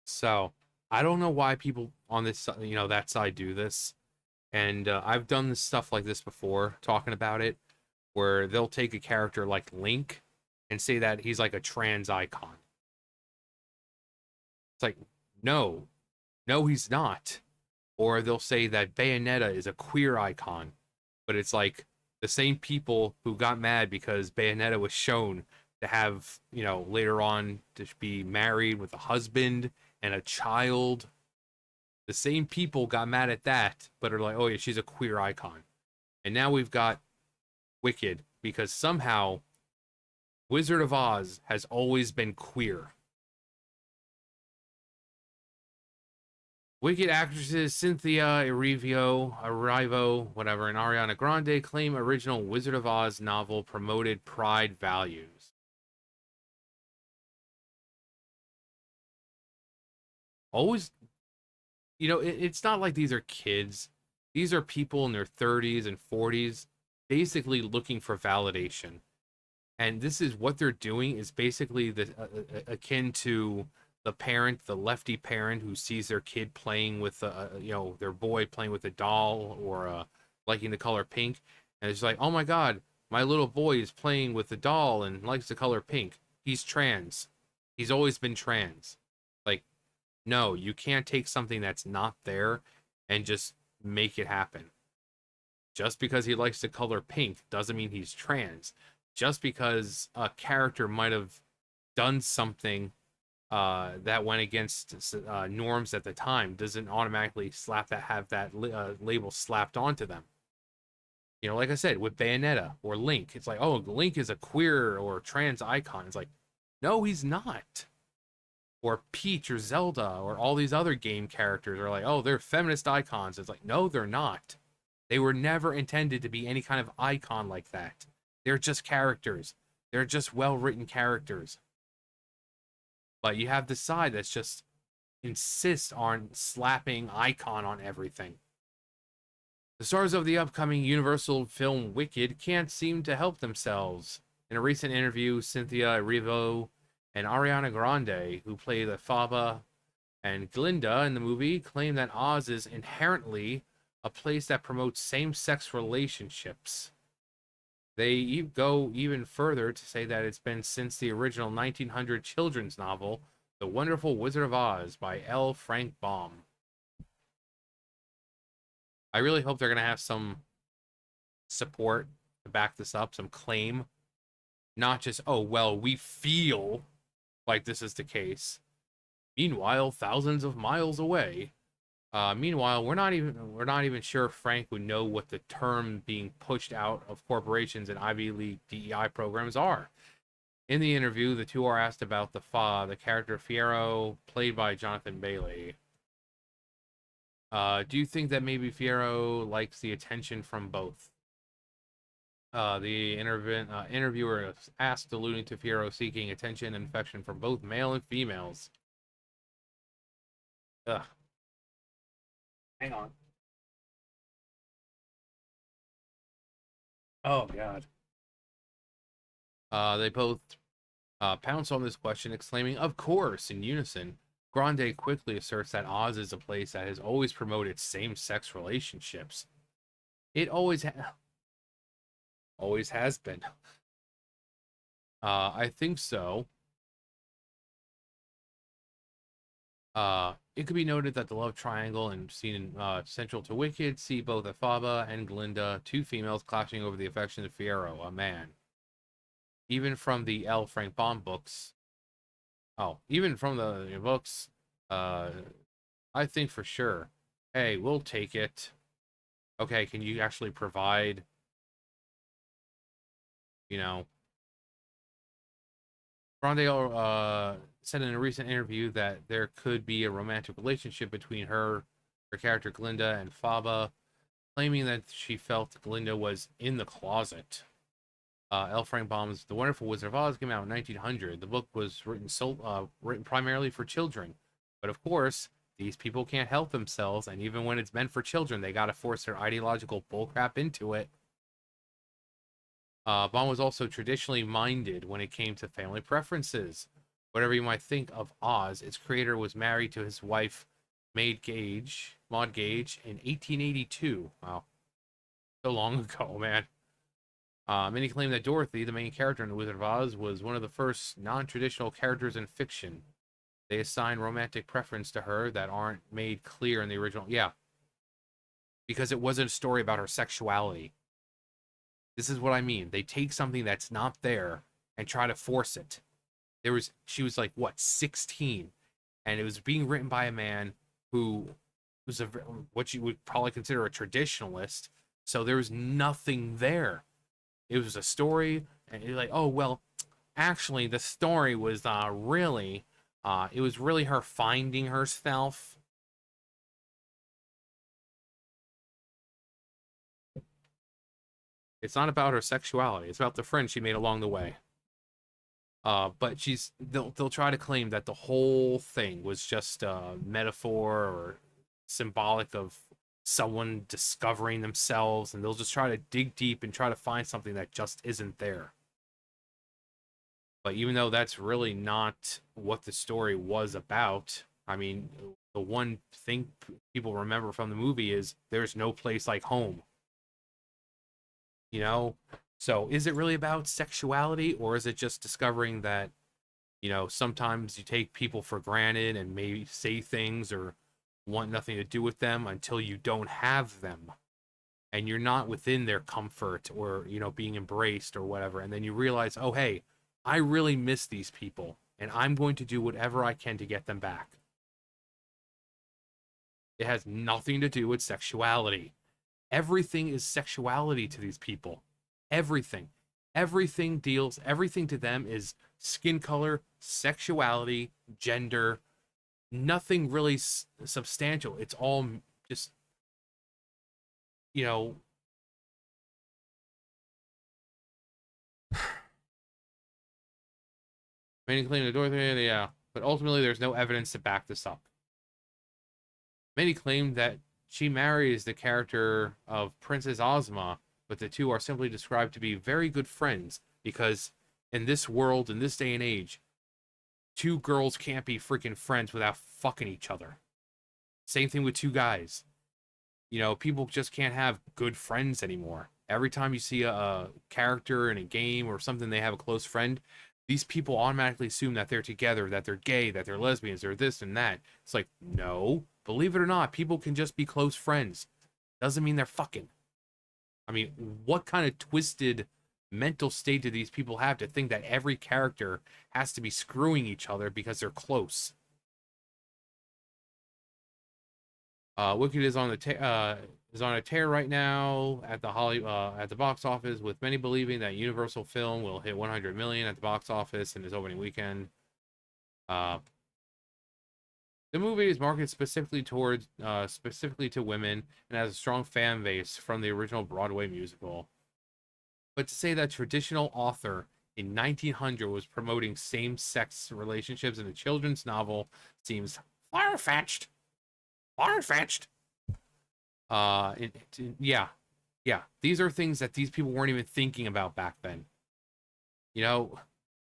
So I don't know why people on this, that side do this. And I've done this stuff like this before, talking about it, where they'll take a character like Link and say that he's like a trans icon. It's like, no, no, he's not. Or they'll say that Bayonetta is a queer icon, but it's like the same people who got mad because Bayonetta was shown to have, later on to be married with a husband and a child. The same people got mad at that, but are like, oh yeah, she's a queer icon. And now we've got Wicked because somehow Wizard of Oz has always been queer. Wicked actresses Cynthia Erivo, whatever, and Ariana Grande claim original Wizard of Oz novel promoted pride values. Always, it's not like these are kids. These are people in their 30s and 40s basically looking for validation. And this is what they're doing is basically akin to the parent, the lefty parent who sees their kid playing with their boy playing with a doll or liking the color pink, and it's like, oh my god, my little boy is playing with the doll and likes the color pink. He's trans. He's always been trans. Like, no, you can't take something that's not there and just make it happen. Just because he likes the color pink doesn't mean he's trans. Just because a character might have done something that went against norms at the time doesn't automatically have that label slapped onto them. Like I said, with Bayonetta or Link, it's like, oh, Link is a queer or trans icon. It's like, no, he's not. Or Peach or Zelda or all these other game characters are like, oh, they're feminist icons. It's like, no, they're not. They were never intended to be any kind of icon like that. They're just characters. They're just well written characters. But you have the side that's just insists on slapping icon on everything. The stars of the upcoming Universal film Wicked can't seem to help themselves. In a recent interview, Cynthia Erivo and Ariana Grande, who play the Faba and Glinda in the movie, claim that Oz is inherently a place that promotes same-sex relationships. They go even further to say that it's been since the original 1900 children's novel, The Wonderful Wizard of Oz by L. Frank Baum. I really hope they're going to have some support to back this up, some claim. Not just, oh, well, we feel like this is the case. Meanwhile, thousands of miles away. Meanwhile, we're not even sure if Frank would know what the term being pushed out of corporations and Ivy League DEI programs are. In the interview, the two are asked about the character Fiyero, played by Jonathan Bailey. Do you think that maybe Fiyero likes the attention from both? The interviewer asked, alluding to Fiyero seeking attention and affection from both male and females. Ugh. Hang on. Oh God. They both pounce on this question, exclaiming, "Of course!" in unison. Grande quickly asserts that Oz is a place that has always promoted same-sex relationships. It always has been. I think so. It could be noted that the love triangle and scene central to Wicked see both Afaba and Glinda, two females clashing over the affection of Fiyero, a man. Even from the L. Frank Baum books. Oh, even from the books, uh, I think for sure. Hey, we'll take it. Okay, can you actually provide, you know, Grande said in a recent interview that there could be a romantic relationship between her character Glinda, and Faba, claiming that she felt Glinda was in the closet. L. Frank Baum's The Wonderful Wizard of Oz came out in 1900. The book was written primarily for children, but of course, these people can't help themselves, and even when it's meant for children, they gotta force their ideological bullcrap into it. Baum was also traditionally minded when it came to family preferences. whatever you might think of Oz, its creator was married to his wife, Maud Gage, in 1882. Wow, so long ago, man. Many claim that Dorothy, the main character in The Wizard of Oz, was one of the first non-traditional characters in fiction. They assign romantic preference to her that aren't made clear in the original. Yeah, because it wasn't a story about her sexuality. This is what I mean. They take something that's not there and try to force it. She was like what, 16, and it was being written by a man who was what you would probably consider a traditionalist. So there was nothing there. It was a story, and you're like, oh well, actually the story was really, it was really her finding herself. It's not about her sexuality. It's about the friends she made along the way. But they'll try to claim that the whole thing was just a metaphor or symbolic of someone discovering themselves, and they'll just try to dig deep and try to find something that just isn't there. But even though that's really not what the story was about, I mean, the one thing people remember from the movie is there's no place like home. You know? So is it really about sexuality, or is it just discovering that, sometimes you take people for granted and maybe say things or want nothing to do with them until you don't have them and you're not within their comfort or, being embraced or whatever. And then you realize, oh, hey, I really miss these people and I'm going to do whatever I can to get them back. It has nothing to do with sexuality. Everything is sexuality to these people. Everything. Everything to them is skin color, sexuality, gender, nothing really substantial. It's all just, you know, many claim the Dorothy, yeah, but ultimately there's no evidence to back this up. Many claim that she marries the character of Princess Ozma, but the two are simply described to be very good friends because in this world, in this day and age, two girls can't be freaking friends without fucking each other. Same thing with two guys. People just can't have good friends anymore. Every time you see a character in a game or something, they have a close friend, these people automatically assume that they're together, that they're gay, that they're lesbians, they're this and that. It's like, no, believe it or not, people can just be close friends. Doesn't mean they're fucking. I mean, what kind of twisted mental state do these people have to think that every character has to be screwing each other because they're close? Wicked is on a tear right now at the box office, with many believing that Universal Film will hit 100 million at the box office in its opening weekend. The movie is marketed specifically to women and has a strong fan base from the original Broadway musical. But to say that traditional author in 1900 was promoting same-sex relationships in a children's novel seems far-fetched. Far-fetched. Yeah. These are things that these people weren't even thinking about back then.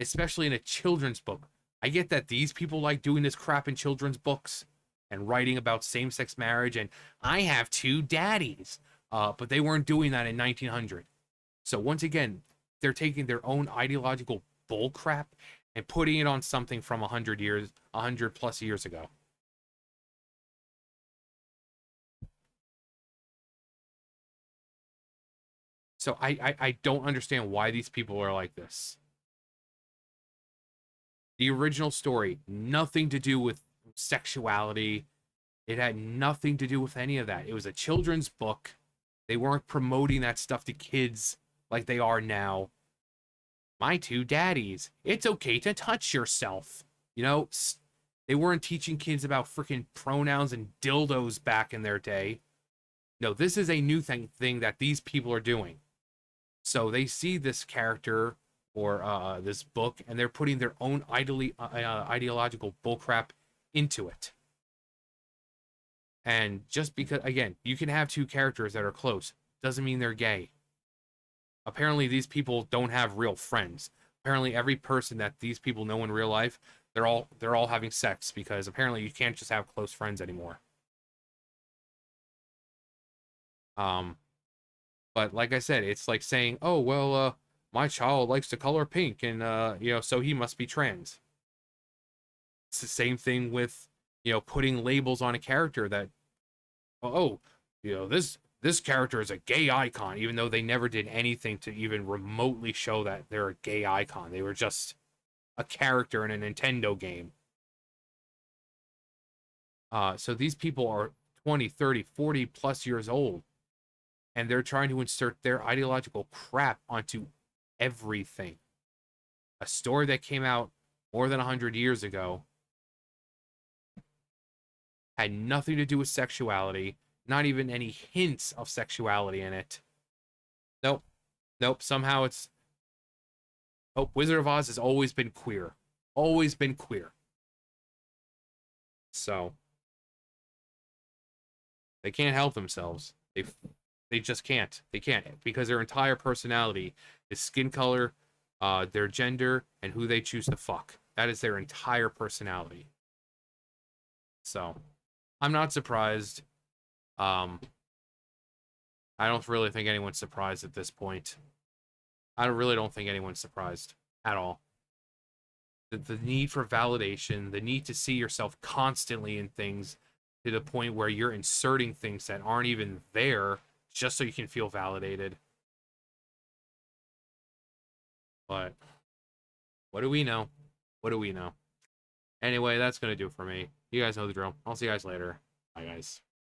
Especially in a children's book. I get that these people like doing this crap in children's books and writing about same-sex marriage and I have two daddies. But they weren't doing that in 1900. So once again, they're taking their own ideological bullcrap and putting it on something from 100 plus years ago. So I don't understand why these people are like this. The original story, nothing to do with sexuality. It had nothing to do with any of that. It was a children's book. They weren't promoting that stuff to kids like they are now. My two daddies. It's okay to touch yourself. They weren't teaching kids about freaking pronouns and dildos back in their day. No, this is a new thing that these people are doing. So they see this character or this book, and they're putting their own ideological bullcrap into it. And just because, again, you can have two characters that are close, doesn't mean they're gay. Apparently, these people don't have real friends. Apparently, every person that these people know in real life They're all having sex because apparently you can't just have close friends anymore. Um, but like I said, it's like saying, "Oh, well, my child likes to color pink and so he must be trans." It's the same thing with, putting labels on a character that, oh, this character is a gay icon, even though they never did anything to even remotely show that they're a gay icon. They were just a character in a Nintendo game. So these people are 20, 30, 40 plus years old, and they're trying to insert their ideological crap onto everything. A story that came out more than 100 years ago had nothing to do with sexuality, not even any hints of sexuality in it. Nope. Nope. Somehow it's, oh, Wizard of Oz has always been queer. Always been queer. So they can't help themselves. They just can't. They can't because their entire personality is skin color, their gender, and who they choose to fuck. That is their entire personality. So I'm not surprised. Um, I don't really think anyone's surprised at this point. I really don't think anyone's surprised at all. The need for validation, the need to see yourself constantly in things to the point where you're inserting things that aren't even there just so you can feel validated. But what do we know? What do we know? Anyway, that's going to do it for me. You guys know the drill. I'll see you guys later. Bye, guys.